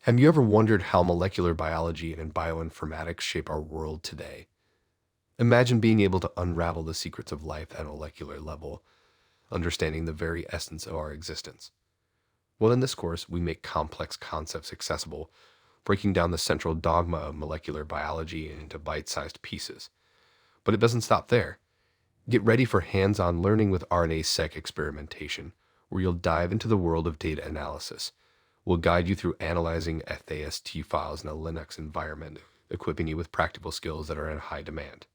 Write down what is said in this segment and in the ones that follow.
Have you ever wondered how molecular biology and bioinformatics shape our world today? Imagine being able to unravel the secrets of life at a molecular level, understanding the very essence of our existence. Well, in this course, we make complex concepts accessible, breaking down the central dogma of molecular biology into bite-sized pieces. But it doesn't stop there. Get ready for hands-on learning with RNA-Seq experimentation, where you'll dive into the world of data analysis. We'll guide you through analyzing FAST files in a Linux environment, equipping you with practical skills that are in high demand.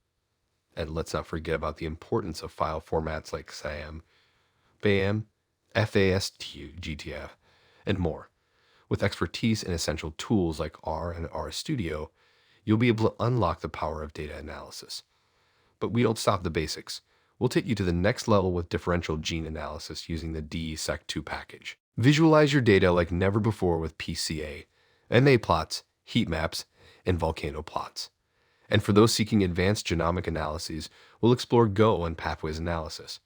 And let's not forget about the importance of file formats like SAM, BAM, FAST, GTF, and more. With expertise in essential tools like R and RStudio, you'll be able to unlock the power of data analysis. But we don't stop the basics. We'll take you to the next level with differential gene analysis using the DE-Sec2 package. Visualize your data like never before with PCA, MA plots, heat maps, and volcano plots. And for those seeking advanced genomic analyses, we'll explore GO and pathways analysis.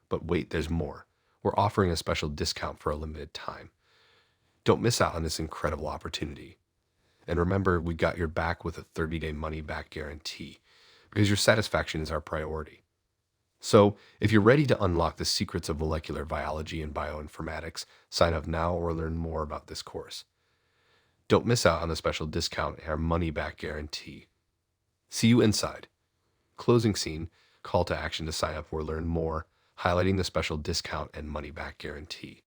But wait, there's more. We're offering a special discount for a limited time. Don't miss out on this incredible opportunity. And remember, we got your back with a 30-day money-back guarantee, because your satisfaction is our priority. So, if you're ready to unlock the secrets of molecular biology and bioinformatics, sign up now or learn more about this course. Don't miss out on the special discount and our money-back guarantee. See you inside. Closing scene, call to action to sign up or learn more, highlighting the special discount and money-back guarantee.